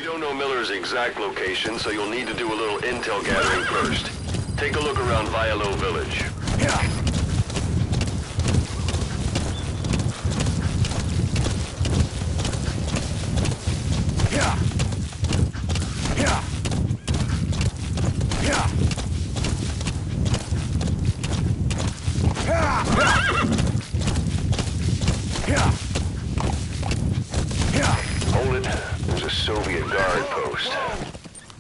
We don't know Miller's exact location, so you'll need to do a little intel gathering first. Take a look around Vialo Village. Yeah. Hold it. There's a Soviet guard post.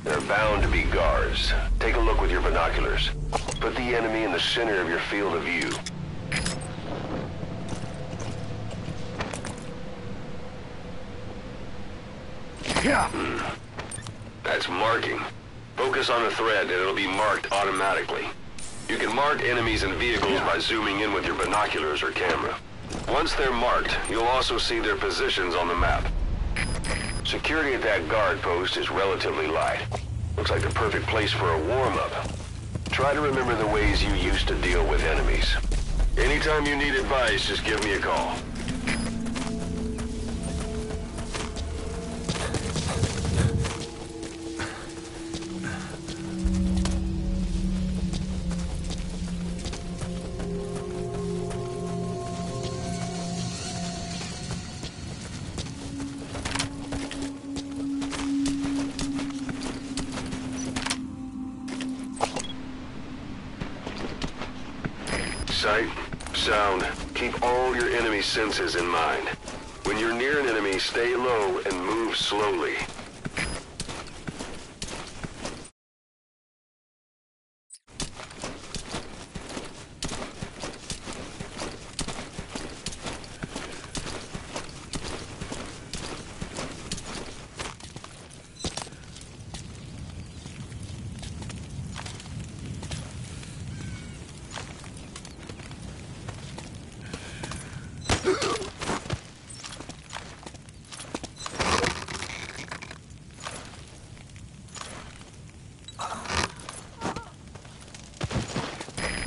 There are bound to be guards. Take a look with your binoculars. Put the enemy in the center of your field of view. That's marking. Focus on a thread and it'll be marked automatically. You can mark enemies and vehicles by zooming in with your binoculars or camera. Once they're marked, you'll also see their positions on the map. Security at that guard post is relatively light. Looks like the perfect place for a warm-up. Try to remember the ways you used to deal with enemies. Anytime you need advice, just give me a call. Sight, sound, keep all your enemy senses in mind. When you're near an enemy, stay low and move slowly.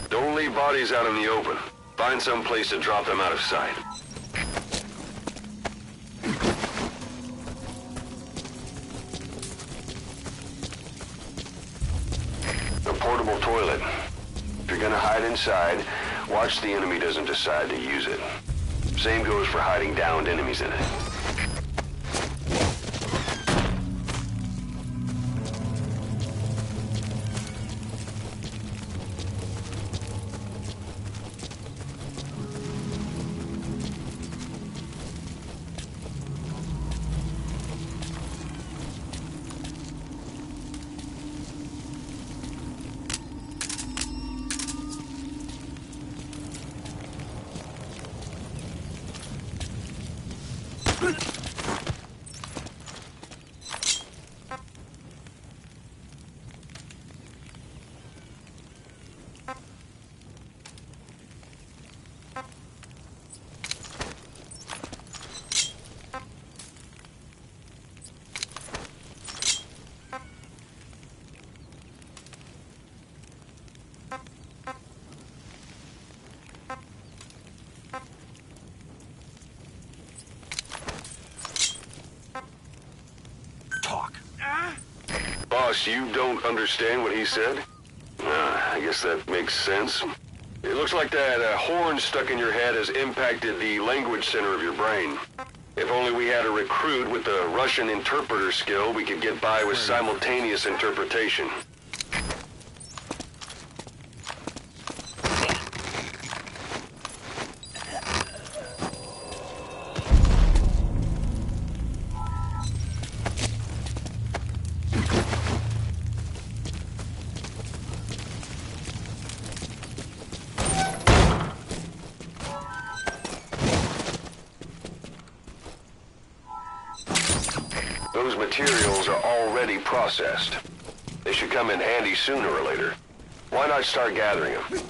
Don't leave bodies out in the open. Find some place to drop them out of sight. A portable toilet. If you're gonna hide inside, watch the enemy doesn't decide to use it. Same goes for hiding downed enemies in it. Boss, you don't understand what he said? I guess that makes sense. It looks like that horn stuck in your head has impacted the language center of your brain. If only we had a recruit with the Russian interpreter skill, we could get by with simultaneous interpretation. Those materials are already processed. They should come in handy sooner or later. Why not start gathering them?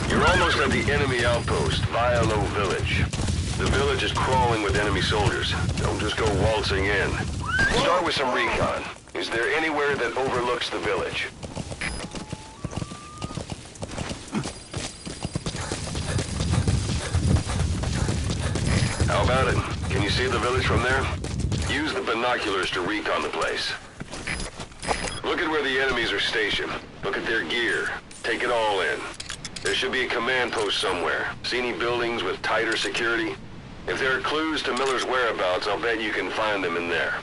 You're almost at the enemy outpost, Vialo Village. The village is crawling with enemy soldiers. Don't just go waltzing in. Start with some recon. Is there anywhere that overlooks the village? How about it? Can you see the village from there? Use the binoculars to recon the place. Look at where the enemies are stationed. Look at their gear. Take it all in. There should be a command post somewhere. See any buildings with tighter security? If there are clues to Miller's whereabouts, I'll bet you can find them in there.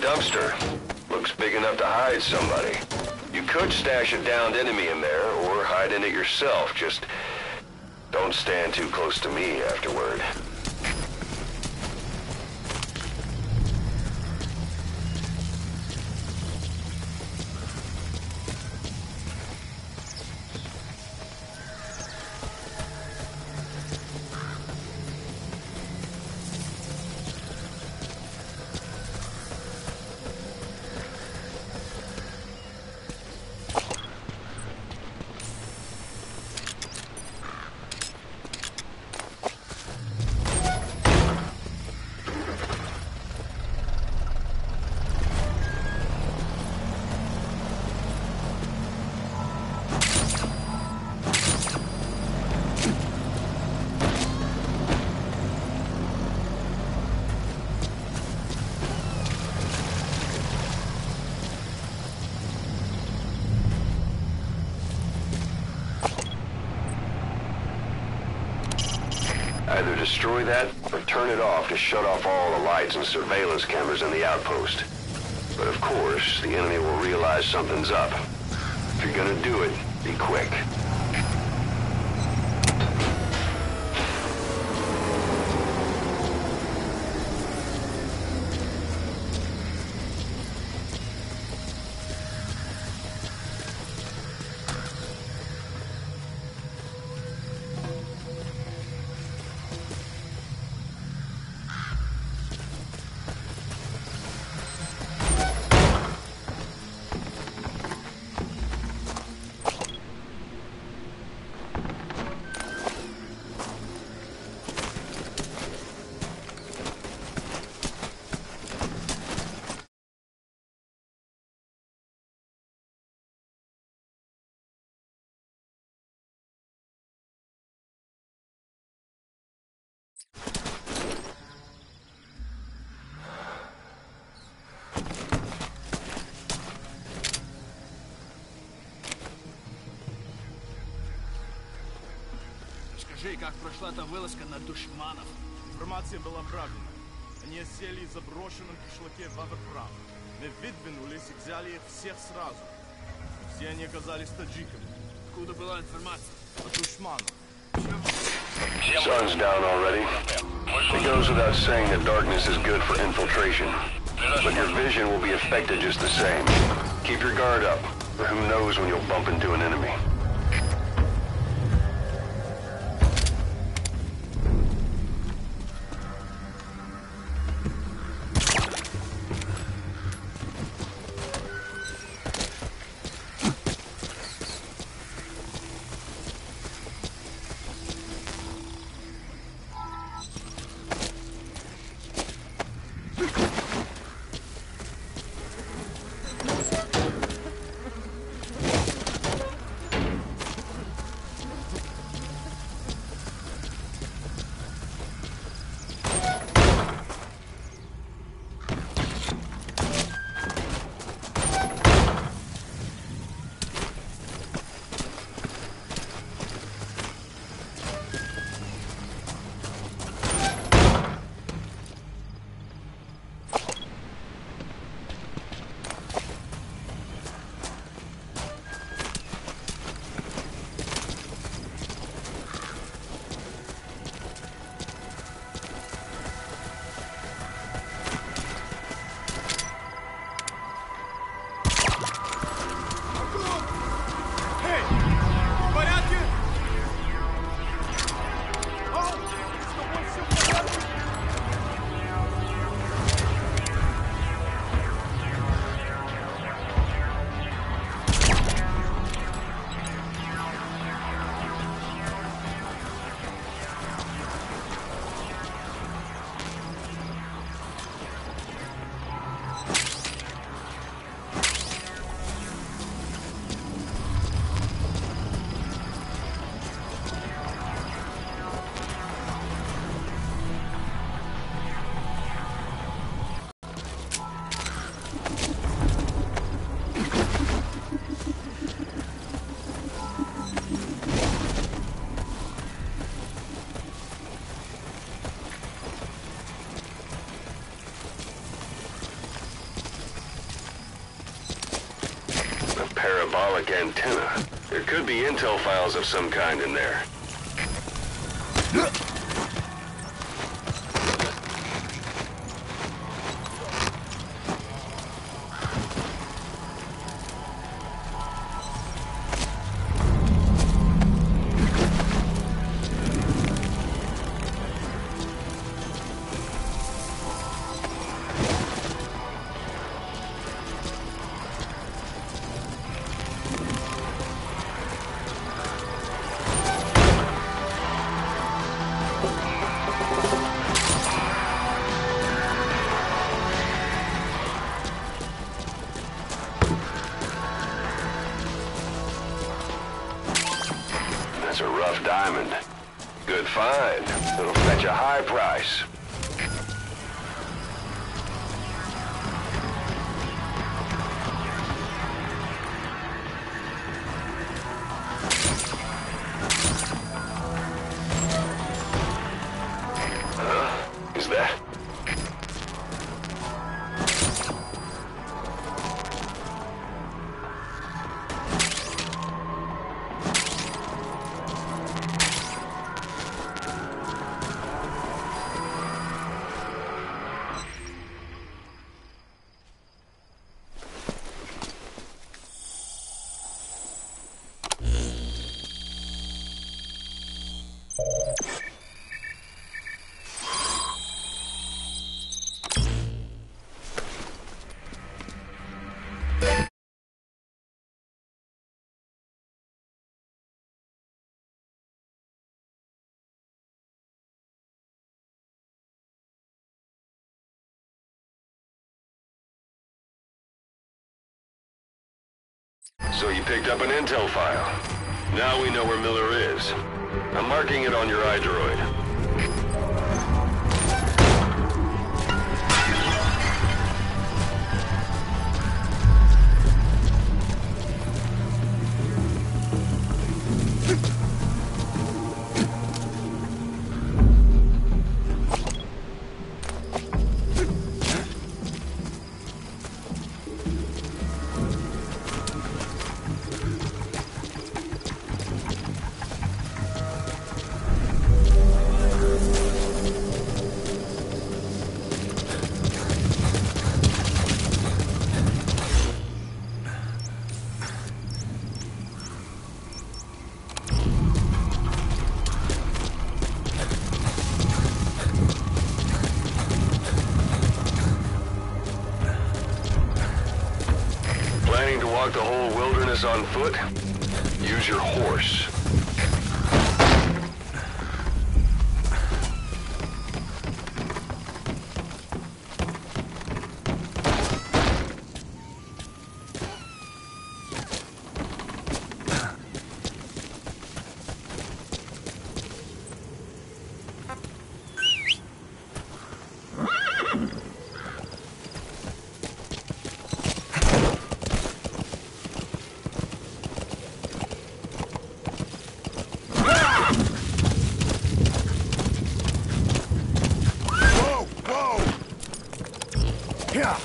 Dumpster. Looks big enough to hide somebody. You could stash a downed enemy in there, or hide in it yourself. Just don't stand too close to me afterward. Either destroy that, or turn it off to shut off all the lights and surveillance cameras in the outpost. But of course, the enemy will realize something's up. If you're gonna do it, be quick. Скажи, как прошла та вылазка на душманов? Информация была правильная. Они осели в заброшенном кишлаке Ваверфрам. Мы выдвинулись и взяли их всех сразу. Все они оказались таджиками. Откуда была информация? От душманов. Sun's down already. It goes without saying that darkness is good for infiltration. But your vision will be affected just the same. Keep your guard up, or who knows when you'll bump into an enemy. Parabolic antenna. There could be intel files of some kind in there. That's a rough diamond. Good find. It'll fetch a high price. Is that? So you picked up an intel file. Now we know where Miller is. I'm marking it on your iDroid. planning to walk the whole wilderness on foot? Use your horse. Yeah.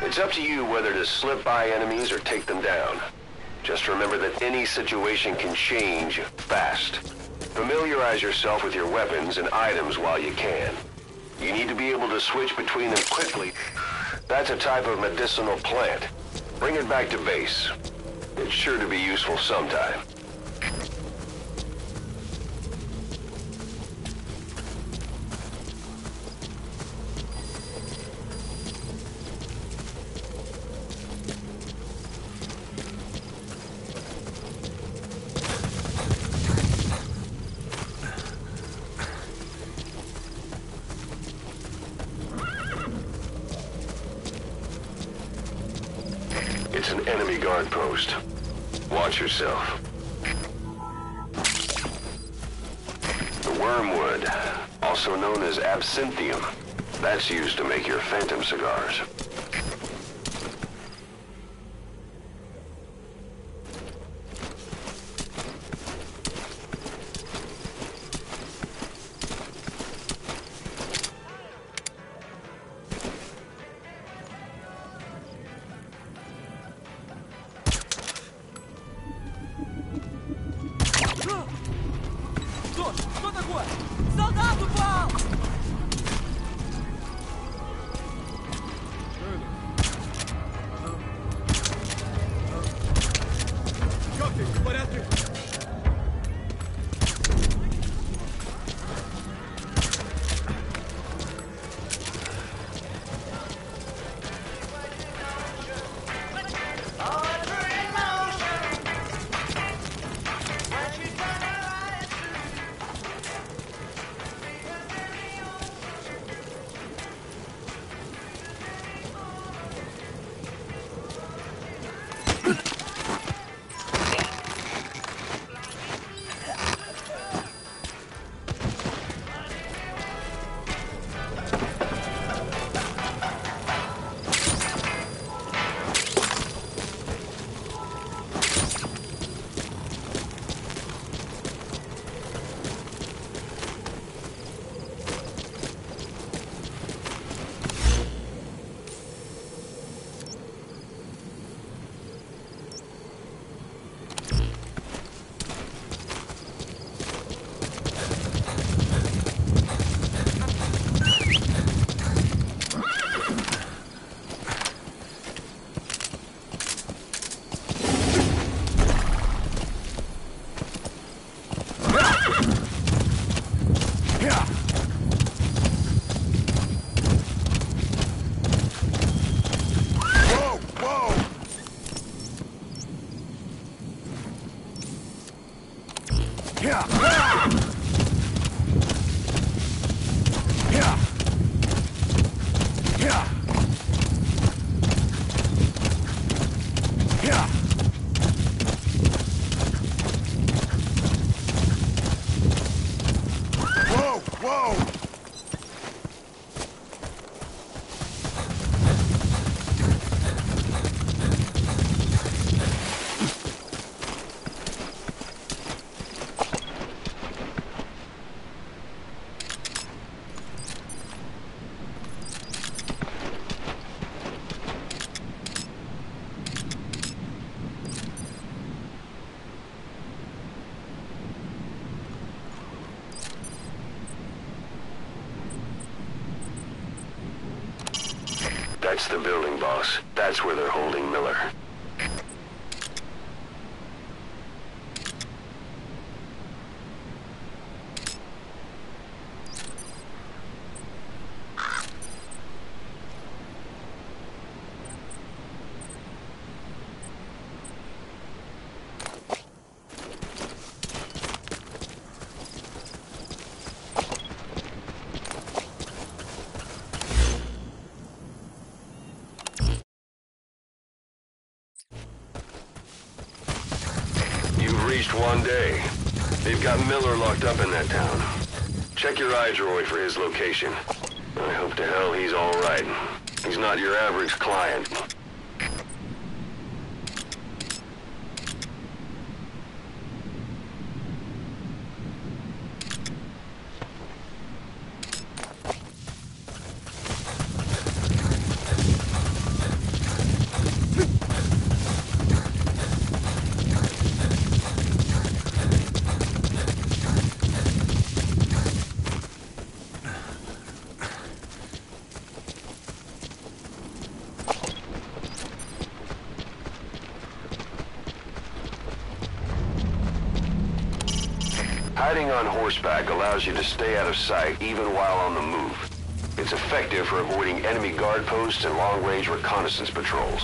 It's up to you whether to slip by enemies or take them down. Just remember that any situation can change fast. Familiarize yourself with your weapons and items while you can. You need to be able to switch between them quickly. That's a type of medicinal plant. Bring it back to base. It's sure to be useful sometime. It's an enemy guard post. Watch yourself. The wormwood, also known as absinthium, that's used to make your phantom cigars. Что такое? Солдат упал! Как ты? В порядке? That's the building, boss. That's where they're holding Miller. You've reached one day. They've got Miller locked up in that town. Check your iDroid for his location. I hope to hell he's all right. He's not your average client. Hiding on horseback allows you to stay out of sight even while on the move. It's effective for avoiding enemy guard posts and long-range reconnaissance patrols.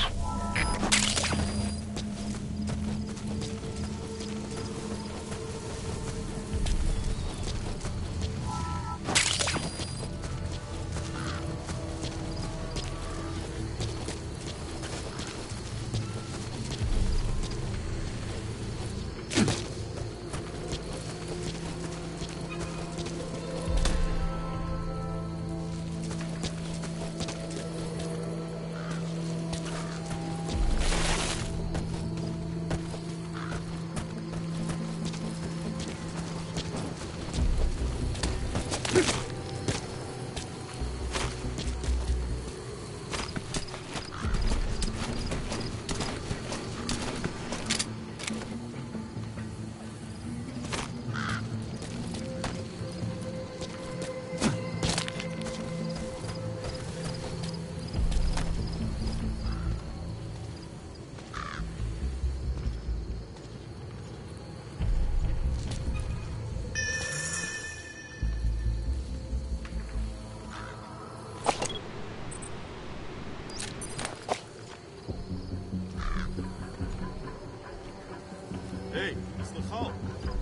Эй, слыхал?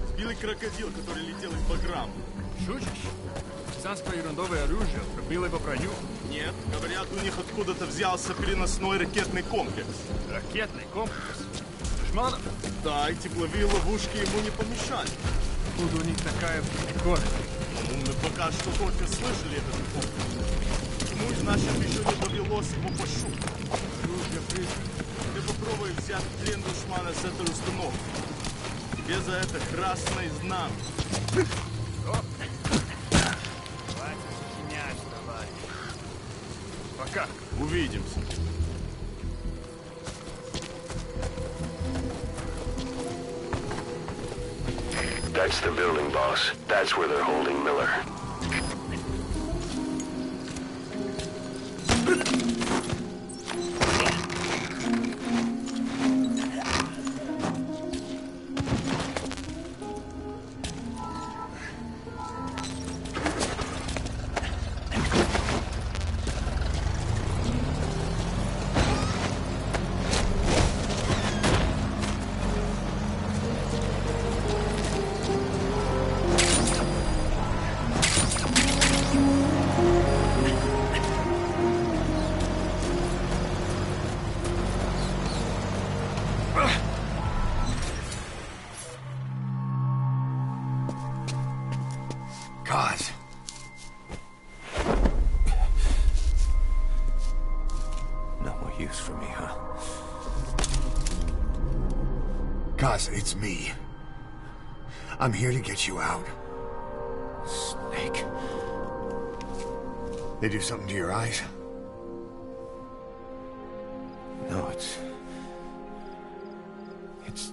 Сбили крокодил, который летел из Баграма. Шутишь? Царское ерундовое оружие пробило по броню. Нет, говорят, у них откуда-то взялся переносной ракетный комплекс. Ракетный комплекс. Шманов? Да, и тепловые ловушки ему не помешали. Откуда у них такая бронекорность? Ну, мы пока что только слышали этот комплекс. Ему из наших еще не довелось его пощупать. Дружба призрак. Ты попробуй взять в плен душмана с этой установки. Тебе за это красное знамя. Хватит сочинять, товарищ. Пока. Увидимся. That's the building, boss. That's where they're holding Miller. Because it's me. I'm here to get you out. Snake. They do something to your eyes? No, it's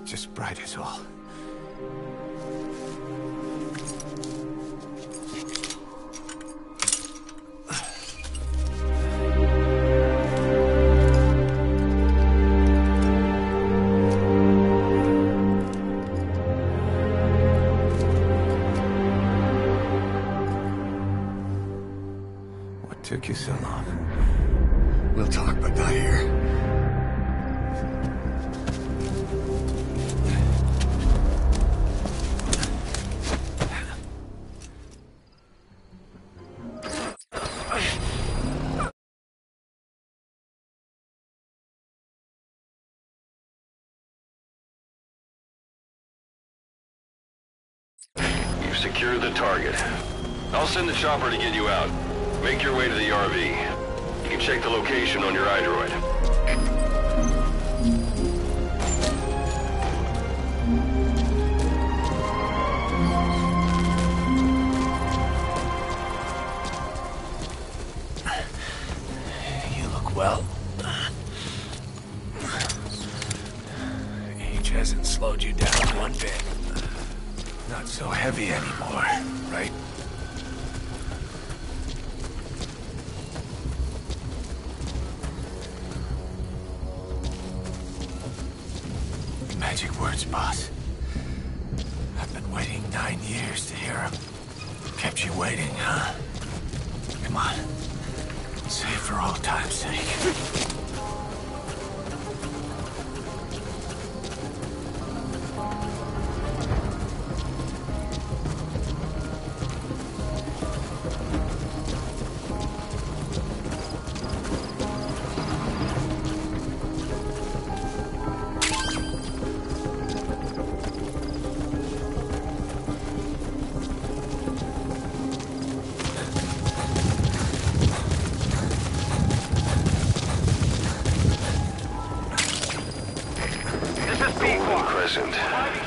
just bright is all. What took you so long? We'll talk, but not here. You've secured the target. I'll send the chopper to get you out. Make your way to the RV. You can check the location on your iDroid. You look well. Age hasn't slowed you down one bit. Not so heavy anymore, right? Magic words, boss. I've been waiting 9 years to hear them. Kept you waiting, huh? Come on. Say it for all time's sake.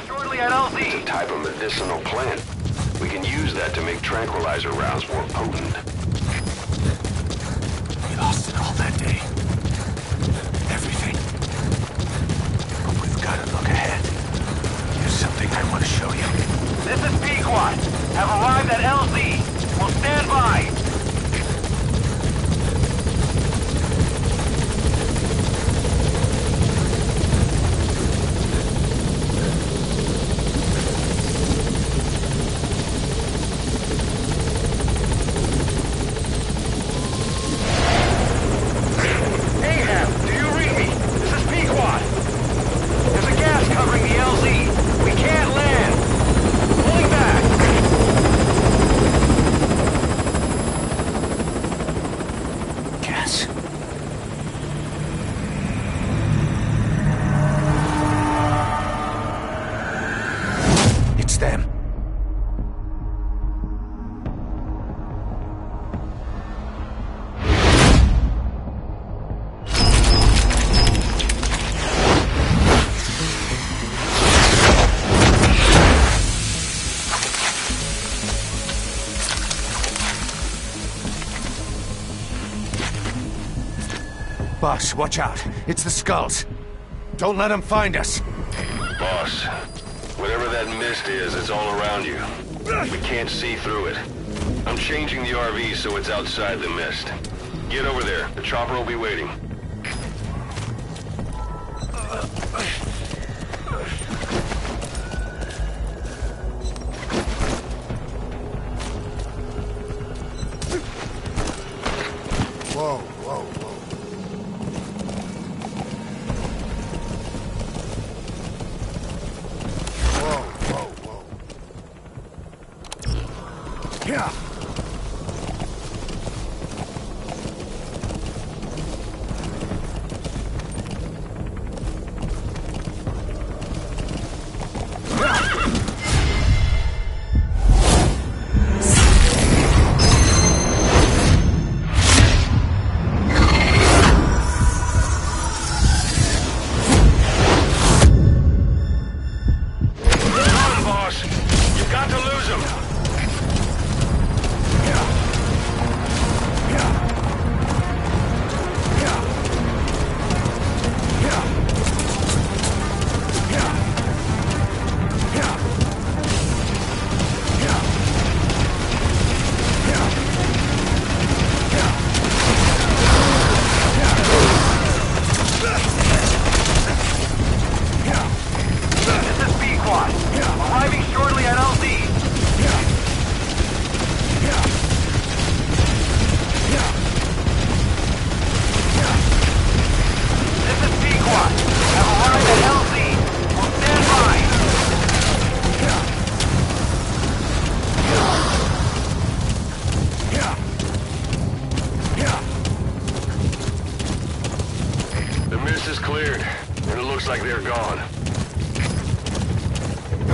Shortly at LZ. It's a type of medicinal plant. We can use that to make tranquilizer rounds more potent. We lost it all that day. Everything. But we've got to look ahead. There's something I want to show you. This is Pequot. Have arrived at LZ. We'll stand by. Boss, watch out. It's the skulls. Don't let them find us. Boss, whatever that mist is, it's all around you. We can't see through it. I'm changing the RV so it's outside the mist. Get over there. The chopper will be waiting. Whoa, whoa, whoa. Whoa, whoa, whoa. Yeah.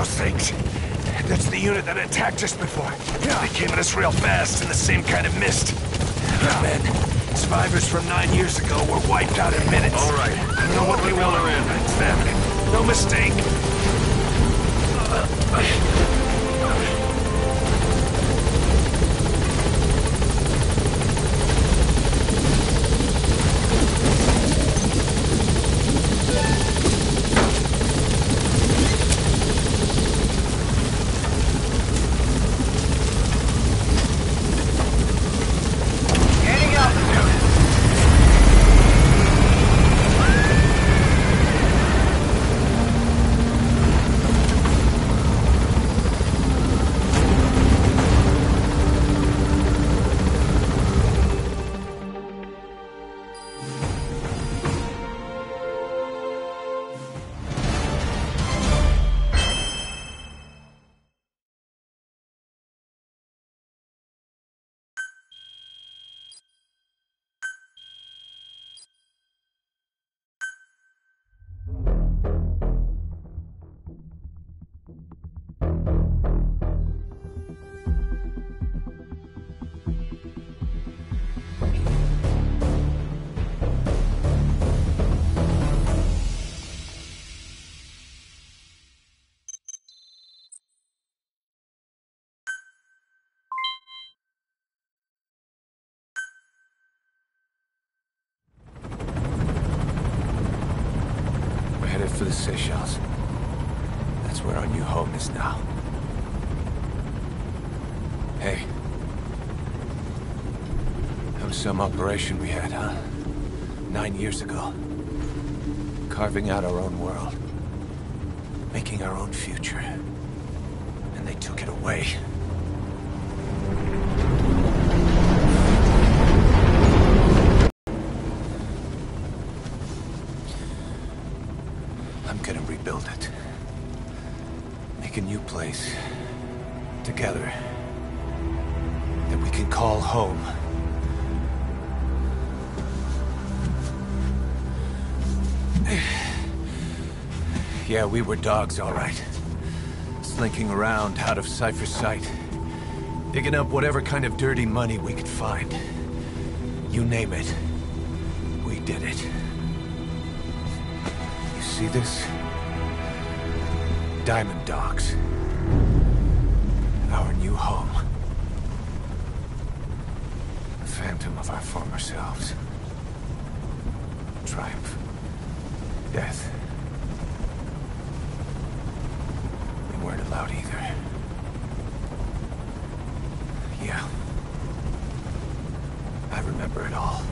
those things. That's the unit that attacked us before. They came at us real fast in the same kind of mist. Our men, survivors from 9 years ago, were wiped out in minutes. All right. I don't know what they want. It's them. No mistake. Gaining altitude. We're headed for the Seychelles. That's where our new home is now. Hey. That was some operation we had, huh? 9 years ago. Carving out our own world. Making our own future. And they took it away. I'm gonna rebuild it. Make a new place. Together. That we can call home. Yeah, we were dogs, all right. Slinking around out of Cypher's sight. Digging up whatever kind of dirty money we could find. You name it. We did it. You see this? Diamond Dogs. Our new home. A phantom of our former selves. Triumph. Death. We weren't allowed either. Yeah. I remember it all.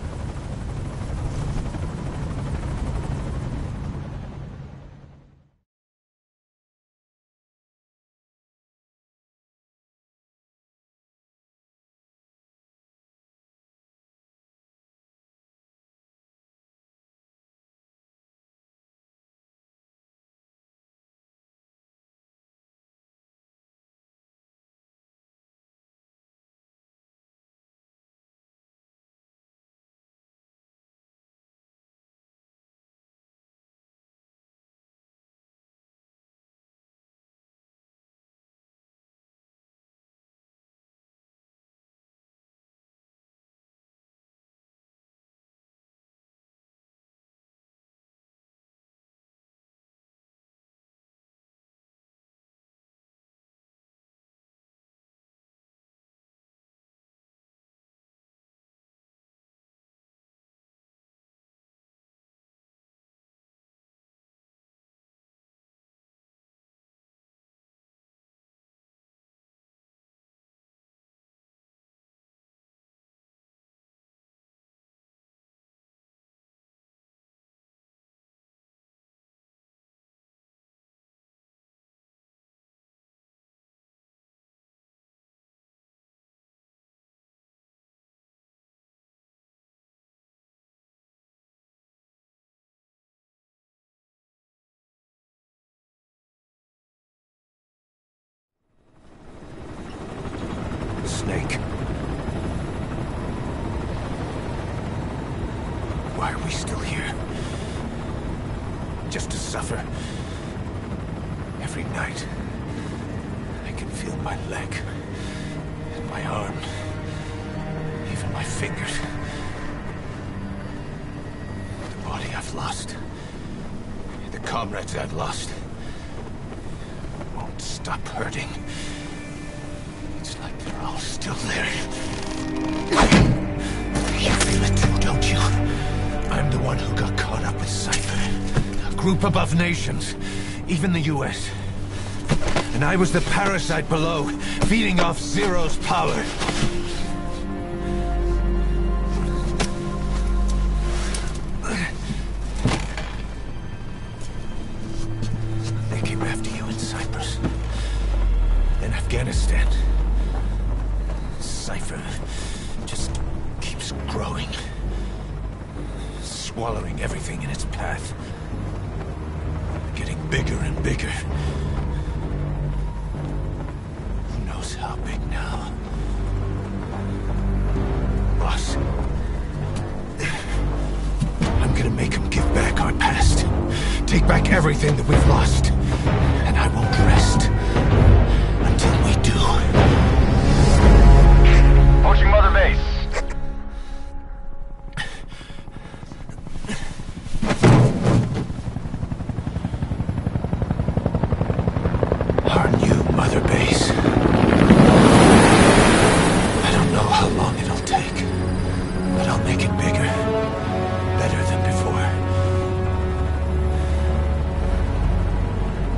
Snake. Why are we still here? Just to suffer. Every night, feel my leg, and my arm, even my fingers. The body I've lost, the comrades I've lost, won't stop hurting. It's like they're all still there. You feel it too, don't you? I'm the one who got caught up with Cypher. A group above nations, even the US. And I was the parasite below, feeding off Zero's power. They came after you in Cyprus. In Afghanistan. Cypher just keeps growing. Swallowing everything in its path. Getting bigger and bigger. Who knows how big now? Boss. I'm gonna make them give back our past. Take back everything that we've lost. And I won't rest until we do. Pushing Mother Base. Our new Mother Base. I don't know how long it'll take, but I'll make it bigger. Better than before.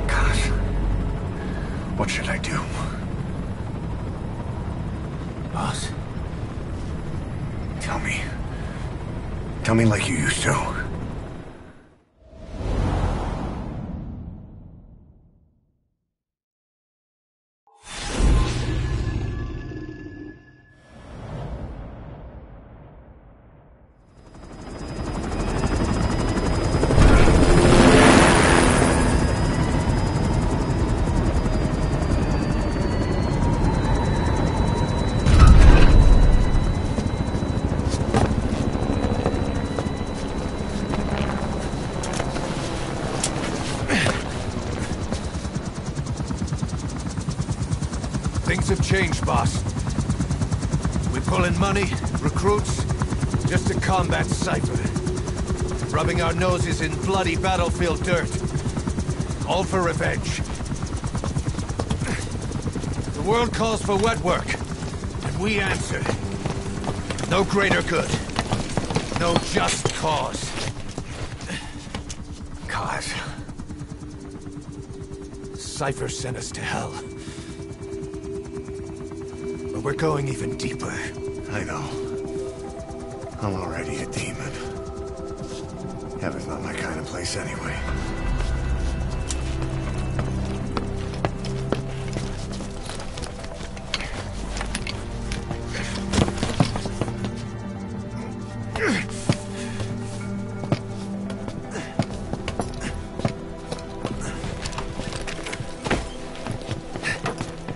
Gosh. What should I do? Boss? Tell me. Tell me like you used to. Things have changed, boss. We pull in money, recruits, just to combat Cypher. Rubbing our noses in bloody battlefield dirt. All for revenge. The world calls for wet work, and we answer. No greater good. No just cause. Cause. Cypher sent us to hell. But we're going even deeper. I know. I'm already a demon. Heaven's not my kind of place anyway.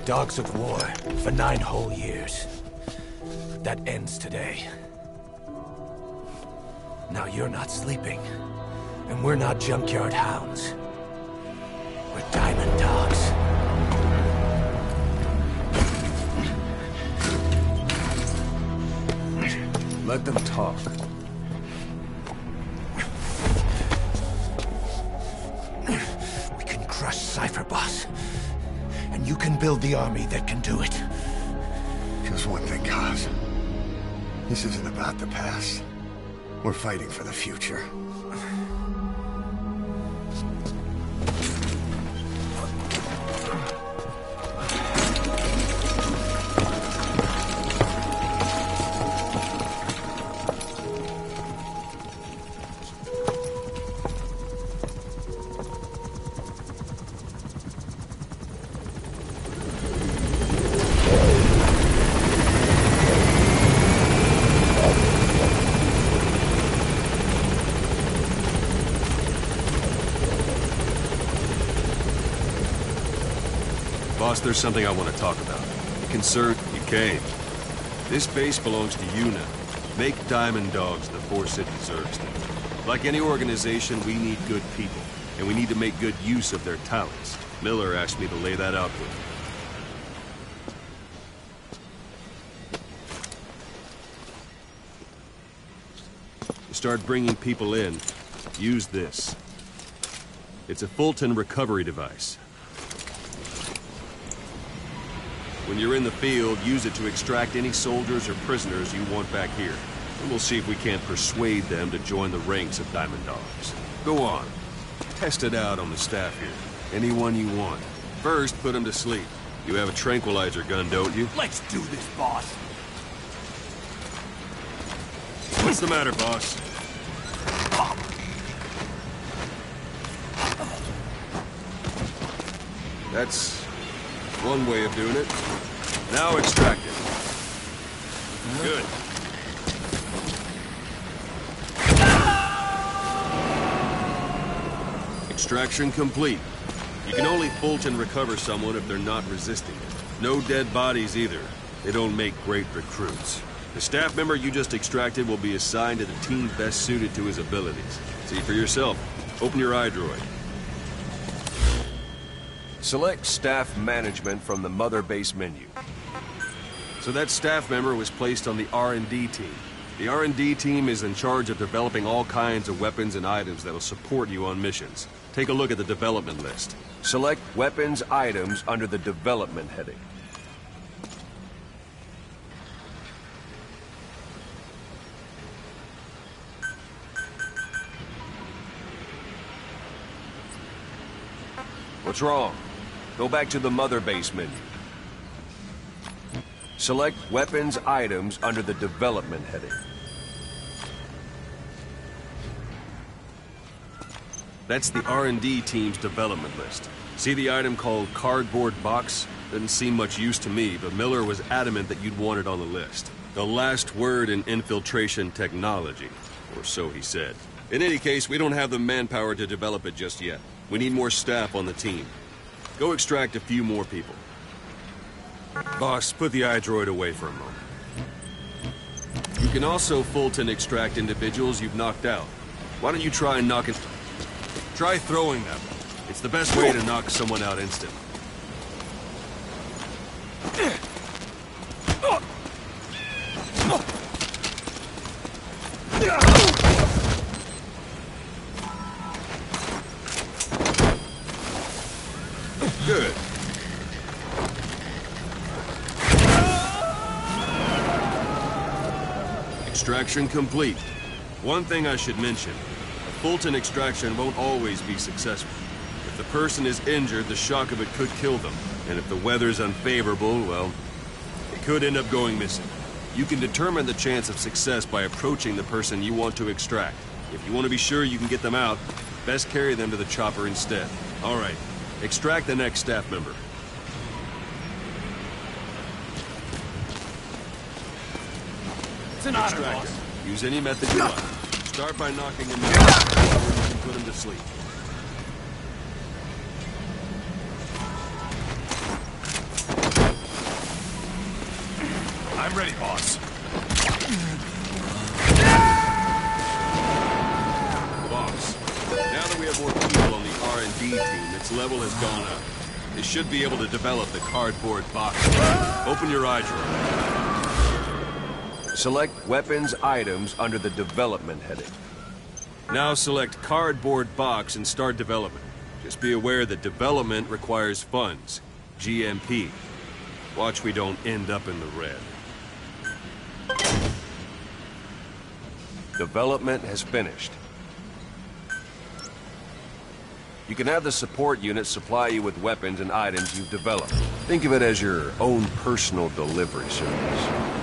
Dogs of war for 9 whole years. That ends today. Now you're not sleeping, and we're not junkyard hounds. We're diamond dogs. Let them talk. We can crush Cypher, boss. And you can build the army that can do it. Just one thing, Kaz. This isn't about the past. We're fighting for the future. Boss, there's something I want to talk about. Concerned you came. This base belongs to you now. Make Diamond Dogs the force it deserves. Like any organization, we need good people, and we need to make good use of their talents. Miller asked me to lay that out with you. start bringing people in, use this. It's a Fulton recovery device. When you're in the field, use it to extract any soldiers or prisoners you want back here. And we'll see if we can't persuade them to join the ranks of Diamond Dogs. Go on. Test it out on the staff here. Anyone you want. First, put them to sleep. You have a tranquilizer gun, don't you? Let's do this, boss. What's the matter, boss? That's one way of doing it. Now extract it. Good. Extraction complete. You can only Fulton recover someone if they're not resisting it. No dead bodies either. They don't make great recruits. The staff member you just extracted will be assigned to the team best suited to his abilities. See for yourself. Open your iDroid. Select Staff Management from the Mother Base menu. So that staff member was placed on the R&D team. The R&D team is in charge of developing all kinds of weapons and items that'll support you on missions. Take a look at the development list. Select Weapons Items under the Development heading. What's wrong? Go back to the Mother Base menu. Select Weapons Items under the Development heading. That's the R&D team's development list. See the item called Cardboard Box? Doesn't seem much use to me, but Miller was adamant that you'd want it on the list. The last word in infiltration technology, or so he said. In any case, we don't have the manpower to develop it just yet. We need more staff on the team. Go extract a few more people. Boss, put the iDroid away for a moment. You can also Fulton extract individuals you've knocked out. Why don't you try and knock it... Try throwing them. It's the best way to knock someone out instantly. Good. Extraction complete. One thing I should mention. A Fulton extraction won't always be successful. If the person is injured, the shock of it could kill them. And if the weather's unfavorable, well, it could end up going missing. You can determine the chance of success by approaching the person you want to extract. If you want to be sure you can get them out, best carry them to the chopper instead. All right. Extract the next staff member. It's an honor, Extract boss. him. Use any method you like. Start by knocking him out, or you can put him to sleep. I'm ready, boss. Boss, now that we have more people on the R&D team, its level has gone up. They should be able to develop the Cardboard Box. Open your iDroid. Select Weapons Items under the Development heading. Now select Cardboard Box and start development. Just be aware that development requires funds. GMP. Watch we don't end up in the red. Development has finished. You can have the support unit supply you with weapons and items you've developed. Think of it as your own personal delivery service.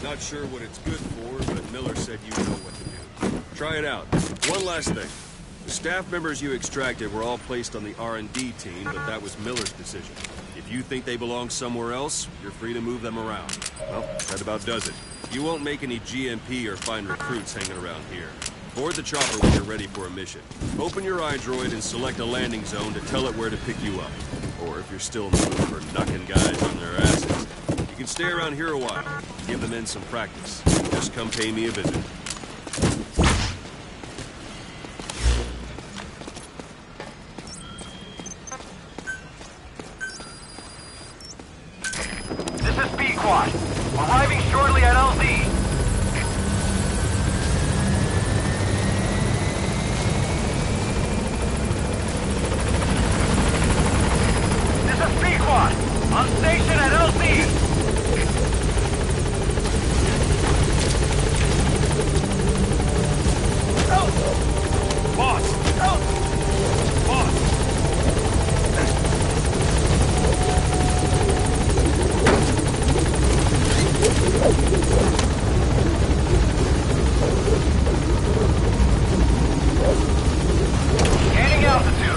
Not sure what it's good for, but Miller said you know what to do. Try it out. One last thing. The staff members you extracted were all placed on the R&D team, but that was Miller's decision. If you think they belong somewhere else, you're free to move them around. Well, that about does it. You won't make any GMP or find recruits hanging around here. Board the chopper when you're ready for a mission. Open your iDroid and select a landing zone to tell it where to pick you up. Or if you're still in the mood for knucking guys on their asses, you can stay around here a while, give the men some practice. Just come pay me a visit. This is Pequod. Arriving shortly at LZ. This is Pequod. On station at LZ. Boss! Boss! Gaining altitude.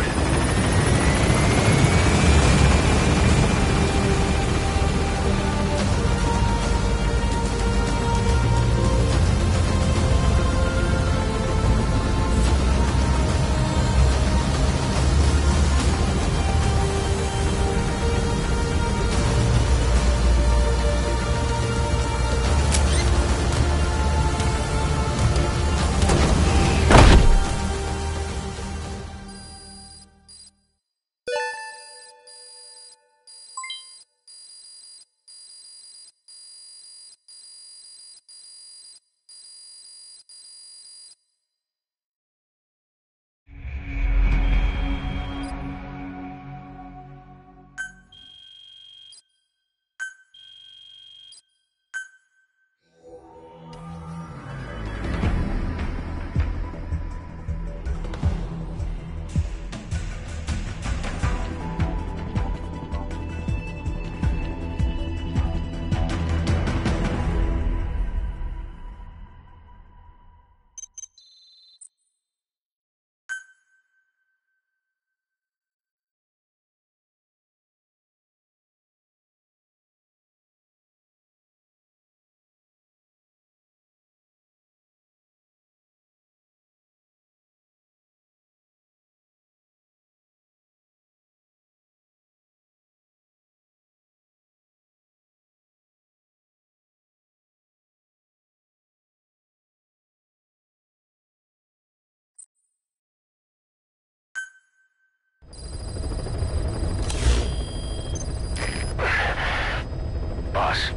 Boss,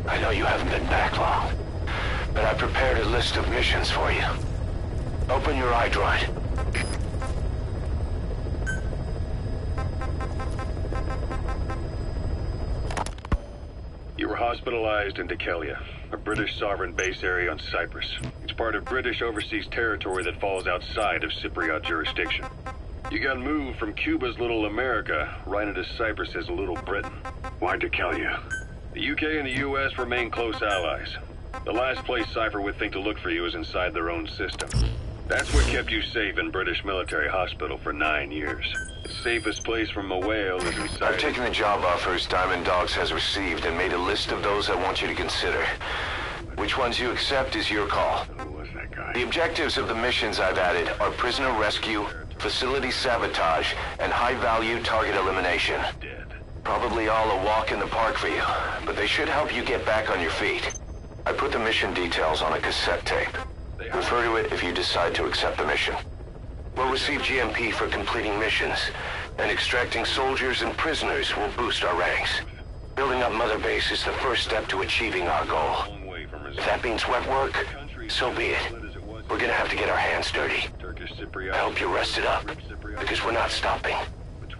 I know you haven't been back long, but I prepared a list of missions for you. Open your iDroid. You were hospitalized in Dikelia, a British sovereign base area on Cyprus. It's part of British overseas territory that falls outside of Cypriot jurisdiction. You got moved from Cuba's Little America right into Cyprus's Little Britain. Why Dikelia? The UK and the US remain close allies. The last place Cypher would think to look for you is inside their own system. That's what kept you safe in British military hospital for 9 years. The safest place from a whale is inside... I've taken the job offers Diamond Dogs has received and made a list of those I want you to consider. Which ones you accept is your call. Who was that guy? The objectives of the missions I've added are prisoner rescue, facility sabotage, and high-value target elimination. Dead. Probably all a walk in the park for you, but they should help you get back on your feet. I put the mission details on a cassette tape. Refer to it if you decide to accept the mission. We'll receive GMP for completing missions, and extracting soldiers and prisoners will boost our ranks. Building up Mother Base is the first step to achieving our goal. If that means wet work, so be it. We're gonna have to get our hands dirty. I hope you're rested up, because we're not stopping.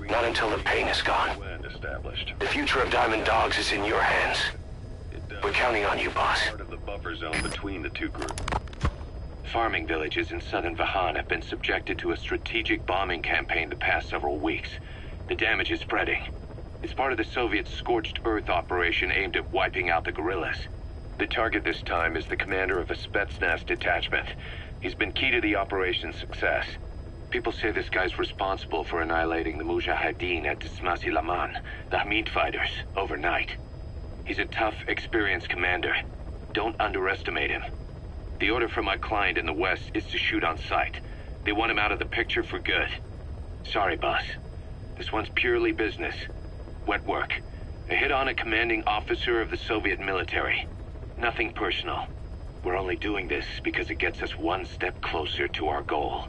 Not until the pain is gone. The future of Diamond Dogs is in your hands. We're counting on you, boss. Part of the buffer zone between the two groups. Farming villages in southern Vahan have been subjected to a strategic bombing campaign the past several weeks. The damage is spreading. It's part of the Soviet Scorched Earth operation aimed at wiping out the guerrillas. The target this time is the commander of a Spetsnaz detachment. He's been key to the operation's success. People say this guy's responsible for annihilating the Mujahideen at Tismasi Laman, the Hamid fighters, overnight. He's a tough, experienced commander. Don't underestimate him. The order from my client in the west is to shoot on sight. They want him out of the picture for good. Sorry, boss. This one's purely business. Wet work. A hit on a commanding officer of the Soviet military. Nothing personal. We're only doing this because it gets us one step closer to our goal.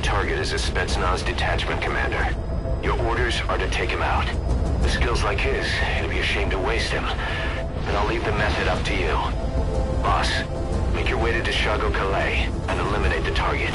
Target is a Spetsnaz detachment commander. Your orders are to take him out. With skills like his, it'd be a shame to waste him. And I'll leave the method up to you. Boss, make your way to Deshago Calais and eliminate the target.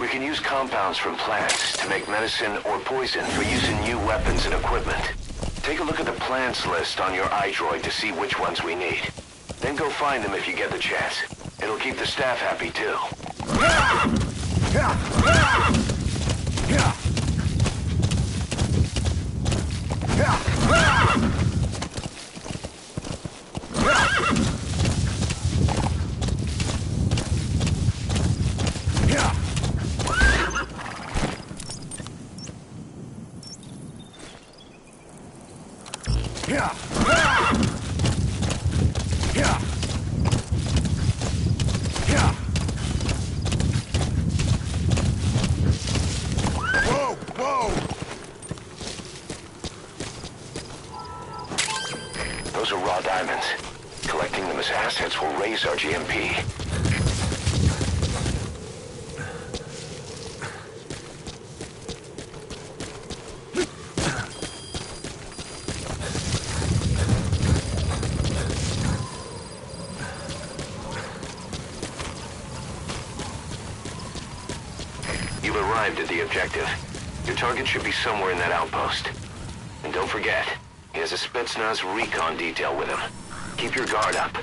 We can use compounds from plants to make medicine or poison for use in new weapons and equipment. Take a look at the plants list on your iDroid to see which ones we need. Then go find them if you get the chance. It'll keep the staff happy too. Whoa! Those are raw diamonds. Collecting them as assets will raise our GMP. You've arrived at the objective. Your target should be somewhere in that outpost. And don't forget, he has a Spetsnaz recon detail with him. Keep your guard up.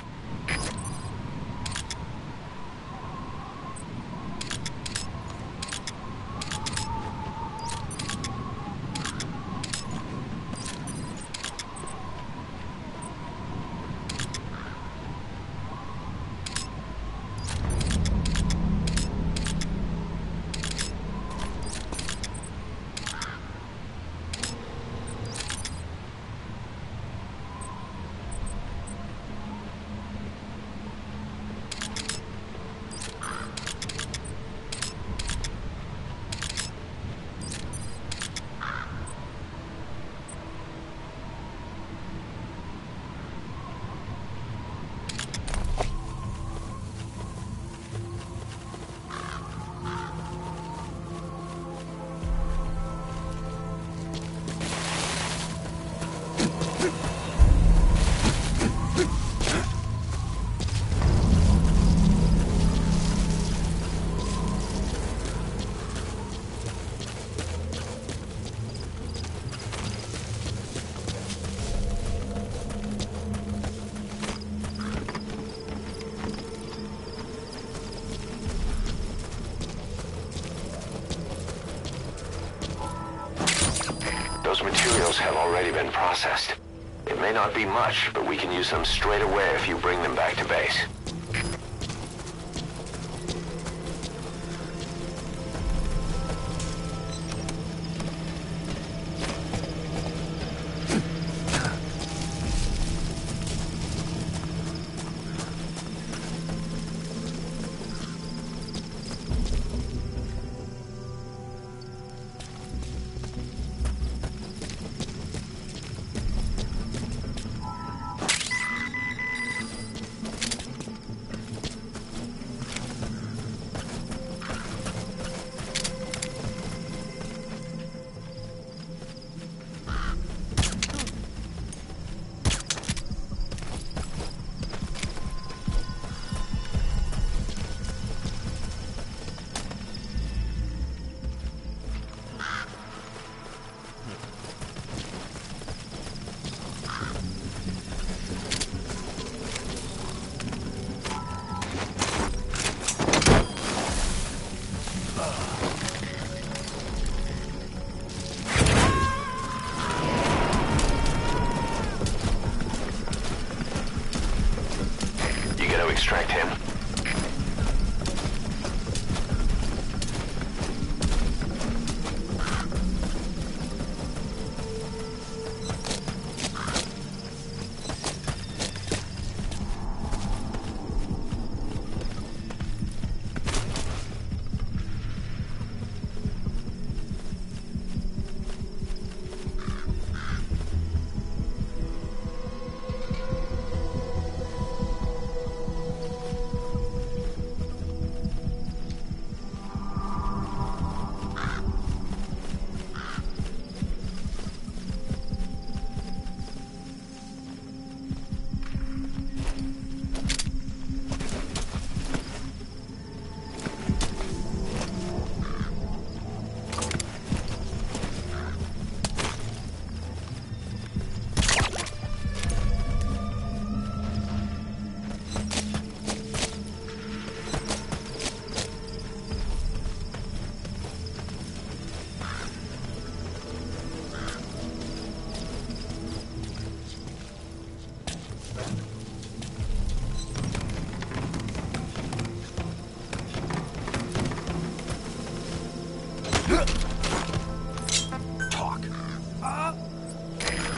Those materials have already been processed. It may not be much, but we can use them straight away if you bring them back to base. Extract him.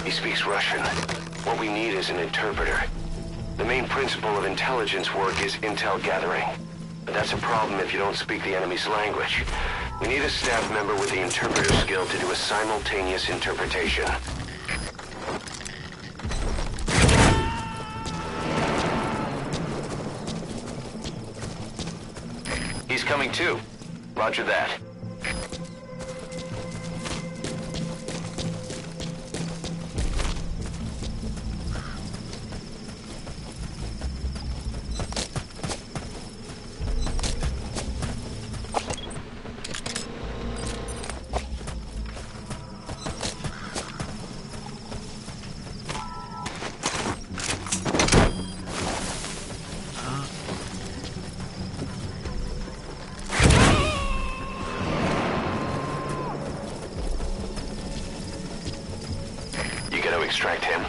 He speaks Russian. What we need is an interpreter. The main principle of intelligence work is intel gathering. But that's a problem if you don't speak the enemy's language. We need a staff member with the interpreter skill to do a simultaneous interpretation. coming too. Roger that. Extract him.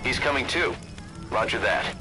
He's coming too. Roger that.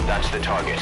That's the target.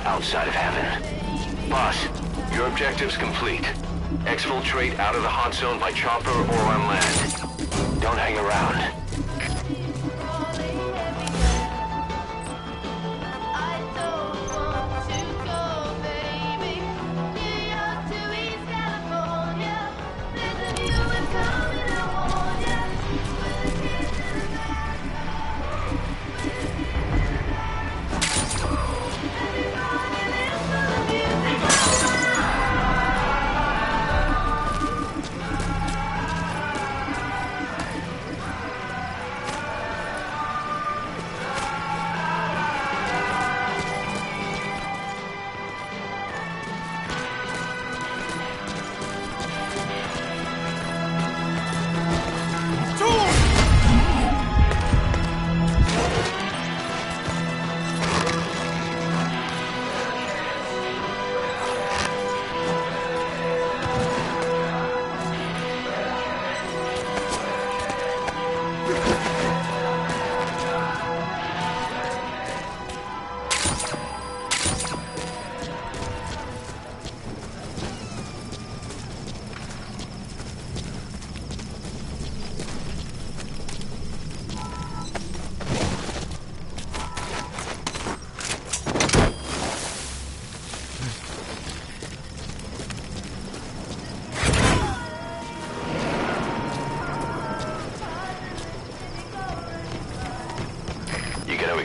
Outside of heaven. Boss, your objective's complete. Exfiltrate out of the hot zone by chopper or on land. Don't hang around.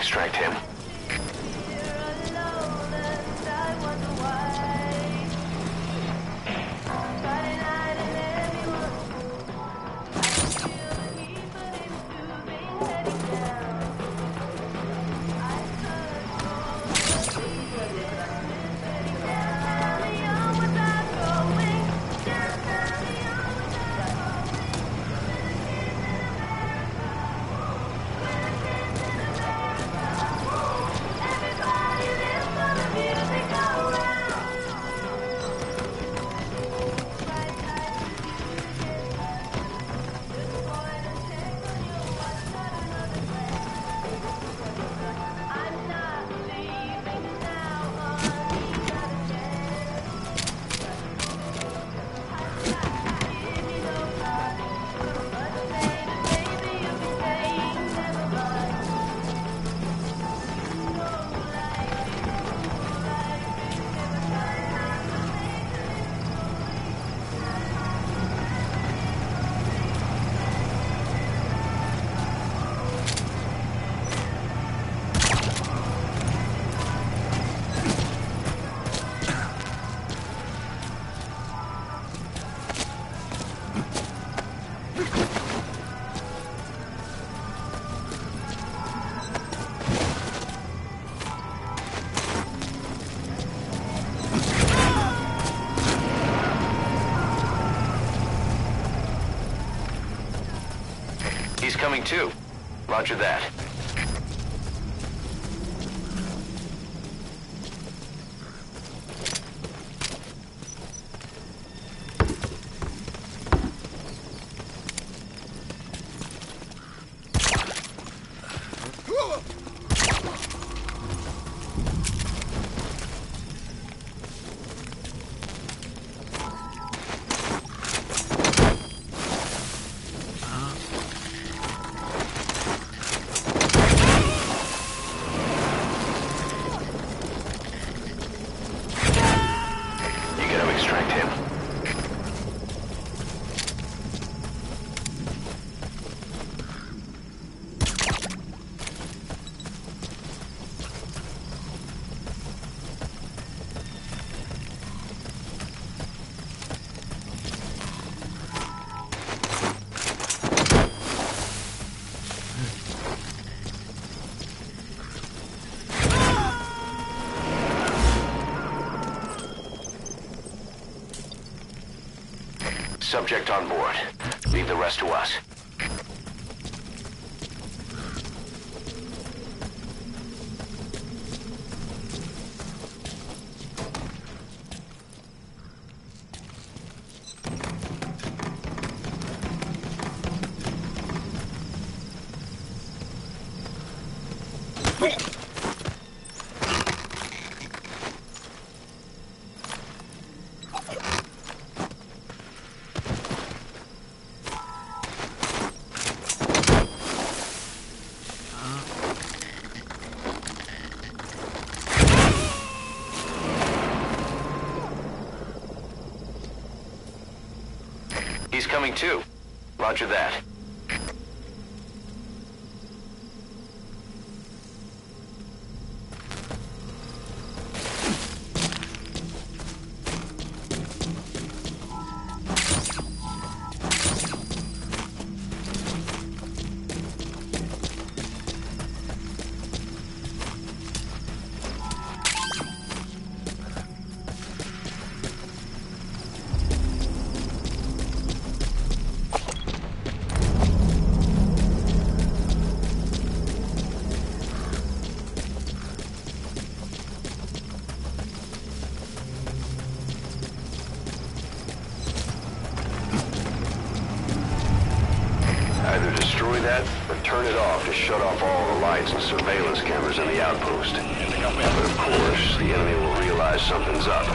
extract him. He's coming too. Roger that. Subject on board. Leave the rest to us. He's coming too. Roger that. Either destroy that, or turn it off to shut off all the lights and surveillance cameras in the outpost. But of course, the enemy will realize something's up.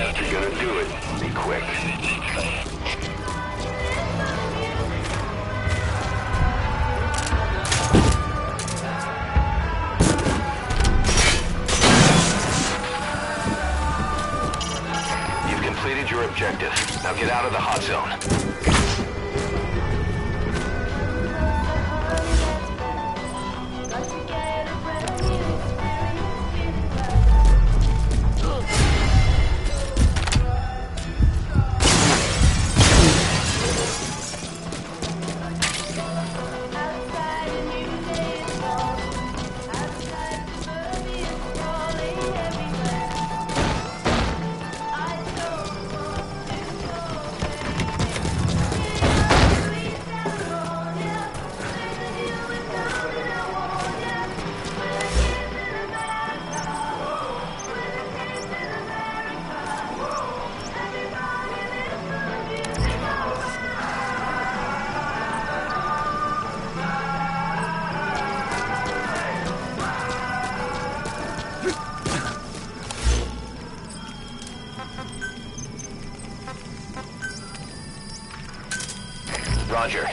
If you're gonna do it, be quick. You've completed your objective. Now get out of the hot zone. Roger.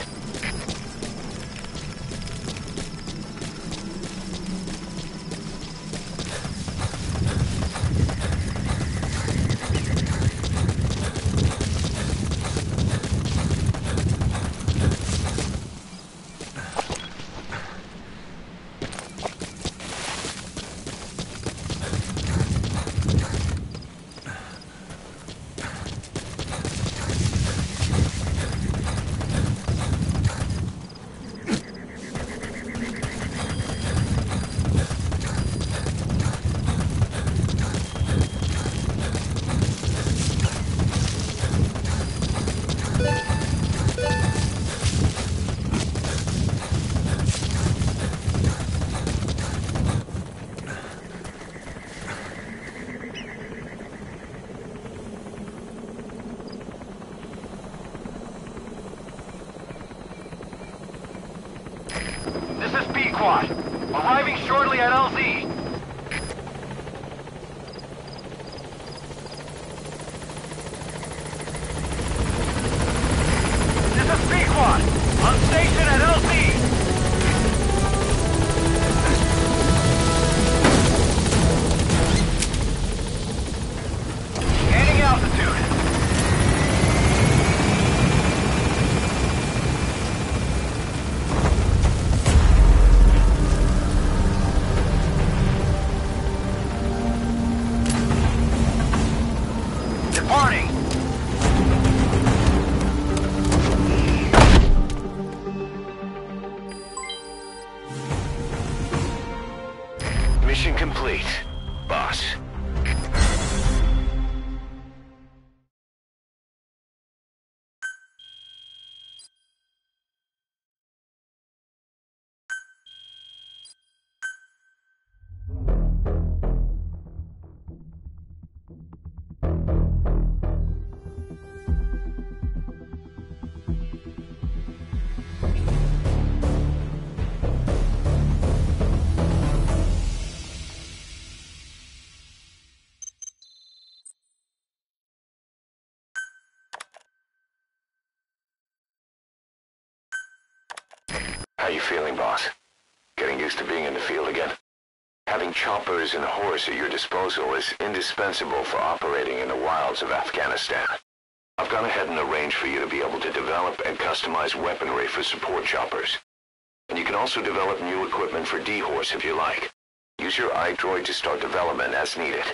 This is B-Quad. Arriving shortly at LZ. This is B-Quad. On station at LZ. Gaining altitude. Departing. Mission complete, boss. How you feeling, boss? Getting used to being in the field again? Having choppers and horse at your disposal is indispensable for operating in the wilds of Afghanistan. I've gone ahead and arranged for you to be able to develop and customize weaponry for support choppers. And you can also develop new equipment for D-Horse if you like. Use your iDroid to start development as needed.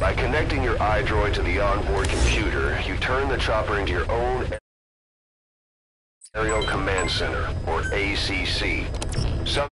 By connecting your iDroid to the onboard computer, you turn the chopper into your own Aerial Command Center, or ACC. Some